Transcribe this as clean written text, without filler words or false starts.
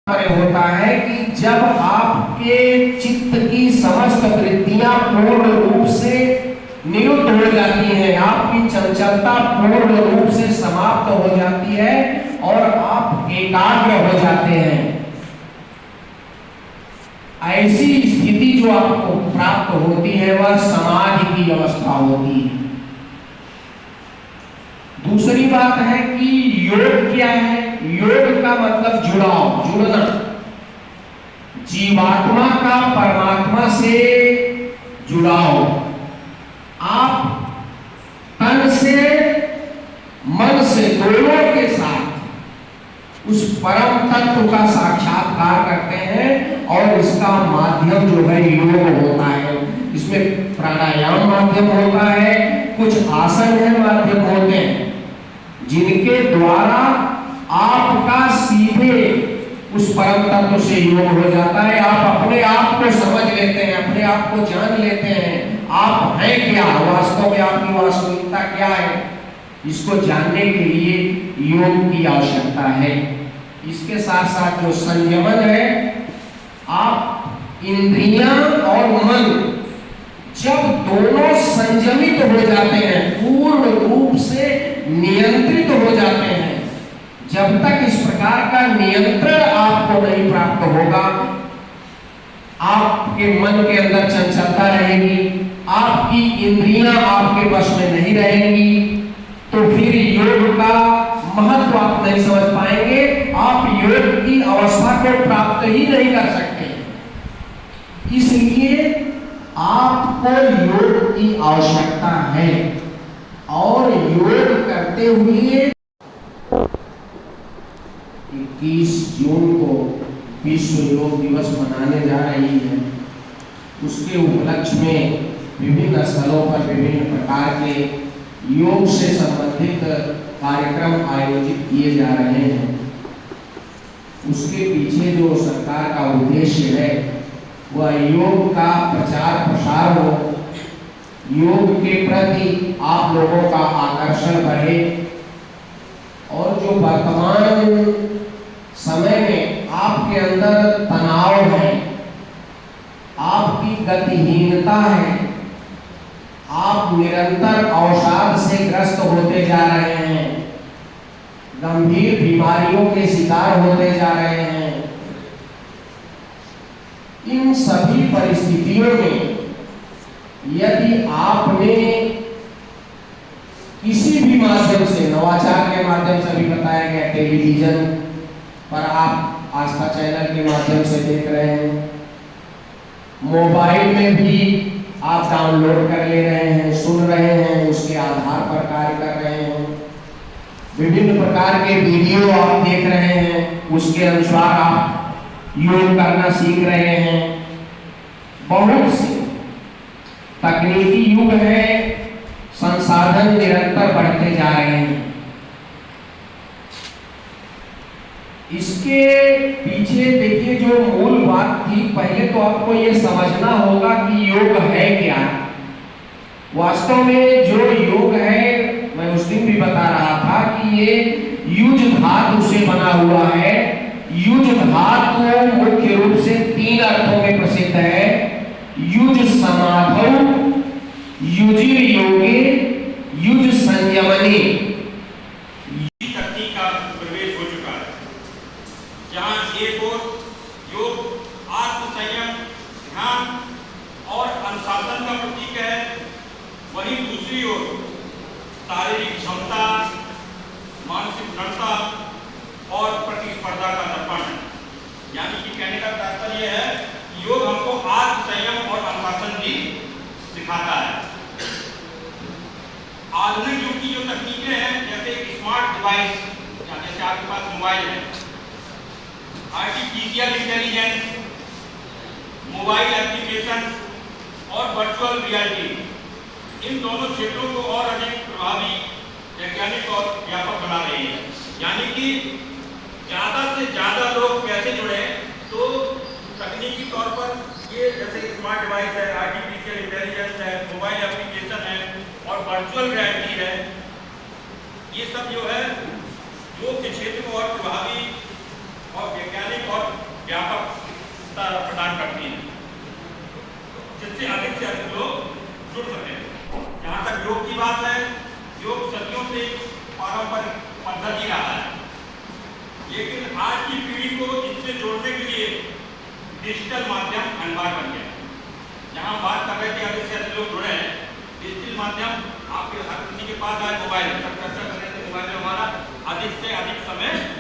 होता है कि जब आपके चित्त की समस्त वृत्तियां पूर्ण रूप से निरुद्ध हो जाती हैं, आपकी चंचलता पूर्ण रूप से समाप्त हो जाती है और आप एकाग्र हो जाते हैं। ऐसी स्थिति जो आपको प्राप्त होती है वह समाधि की अवस्था होती है। दूसरी बात है कि योग क्या है? योग का मतलब जुड़ाव, जुड़ना, जीवात्मा का परमात्मा से जुड़ाव। आप तन से मन से दोनों के साथ उस परम तत्व का साक्षात्कार करते हैं और इसका माध्यम जो है योग होता है। इसमें प्राणायाम माध्यम होता है, कुछ आसन है माध्यम होते हैं जिनके द्वारा आपका सीधे उस परम तत्व से योग हो जाता है। आप अपने आप को समझ लेते हैं, अपने आप को जान लेते हैं, आप हैं क्या, वास्तव में आपकी वास्तविकता क्या है। इसको जानने के लिए योग की आवश्यकता है। इसके साथ साथ जो संयमन है, आप इंद्रियां और मन जब दोनों संयमित हो जाते हैं, पूर्ण रूप से नियंत्रित हो जाते हैं, जब तक इस प्रकार का नियंत्रण आपको नहीं प्राप्त होगा, आपके मन के अंदर चंचलता रहेगी, आपकी इंद्रियां आपके वश में नहीं रहेंगी, तो फिर योग का महत्व आप नहीं समझ पाएंगे। आप योग की अवस्था को प्राप्त ही नहीं कर सकते। इसलिए आपको योग की आवश्यकता है और योग करते हुए 21 जून को विश्व योग दिवस मनाने जा रही है। उसके उपलक्ष्य में विभिन्न स्थलों पर विभिन्न प्रकार के योग से संबंधित कार्यक्रम आयोजित किए जा रहे हैं। उसके पीछे जो सरकार का उद्देश्य है वह योग का प्रचार प्रसार हो, योग के प्रति आप लोगों का आकर्षण बढ़े और जो वर्तमान समय में आपके अंदर तनाव है, आपकी गतिहीनता है, आप निरंतर अवसाद से ग्रस्त होते जा रहे हैं, गंभीर बीमारियों के शिकार होते जा रहे हैं। इन सभी परिस्थितियों में यदि आपने किसी भी माध्यम से, नवाचार के माध्यम से भी बताया गया, टेलीविजन पर आप आस्था चैनल के माध्यम से देख रहे हैं, मोबाइल में भी आप डाउनलोड कर ले रहे हैं, सुन रहे हैं, उसके आधार पर कार्य कर रहे हैं, विभिन्न प्रकार के वीडियो आप देख रहे हैं, उसके अनुसार आप योग करना सीख रहे हैं। बहुत से तकनीकी युग है, संसाधन निरंतर बढ़ते जा रहे हैं। इसके पीछे देखिए जो मूल बात थी, पहले तो आपको ये समझना होगा कि योग है क्या। वास्तव में जो योग है, मैं उस दिन भी बता रहा था कि ये युज धातु से बना हुआ है। युज धातु मुख्य रूप से 3 अर्थों में प्रसिद्ध है। युज समाधौ, युजिर योगे, युज संयमने। तकनीक का प्रवेश हो चुका है, जहां एक ओर योग आत्मसंयम, ध्यान और अनुशासन का प्रतीक है, वहीं दूसरी ओर शारीरिक क्षमता, मानसिक दृढ़ता और प्रतिस्पर्धा का दर्पण है। यानी कि कहने का तात्पर्य है योग हमको आत्मसंयम और अनुशासन भी सिखाता है। आधुनिक युग की जो तकनीकें हैं, जैसे स्मार्ट डिवाइस, जैसे आपके पास मोबाइल है, आर्टिफिशियल इंटेलिजेंस, मोबाइल एप्लीकेशन और वर्चुअल रियलिटी, इन दोनों क्षेत्रों को और अधिक प्रभावी, वैज्ञानिक और व्यापक बना रही है। यानी कि ज़्यादा से ज़्यादा लोग कैसे जुड़े, तो तकनीकी तौर पर ये जैसे स्मार्ट डिवाइस है, आर्टिफिशियल इंटेलिजेंस है, मोबाइल एप्लीकेशन है और वर्चुअल रियलिटी है, ये सब जो है योग के क्षेत्र को और प्रभावी और वैज्ञानिक और व्यापकता प्रदान करती है, जिससे अधिक से अधिक लोग जुड़ सकें। जहाँ तक योग की बात है, योग सदियों से पारंपरिक पद्धति रहा है, लेकिन आज की पीढ़ी को इससे जोड़ने के लिए डिजिटल माध्यम अनिवार्य बन गया। जहाँ बात कर रहे थे अधिक से अधिक लोग जुड़े हैं, डिजिटल माध्यम आपके हर किसी के पास आज मोबाइल, सब चर्चा कर रहे थे मोबाइल में हमारा अधिक से अधिक समय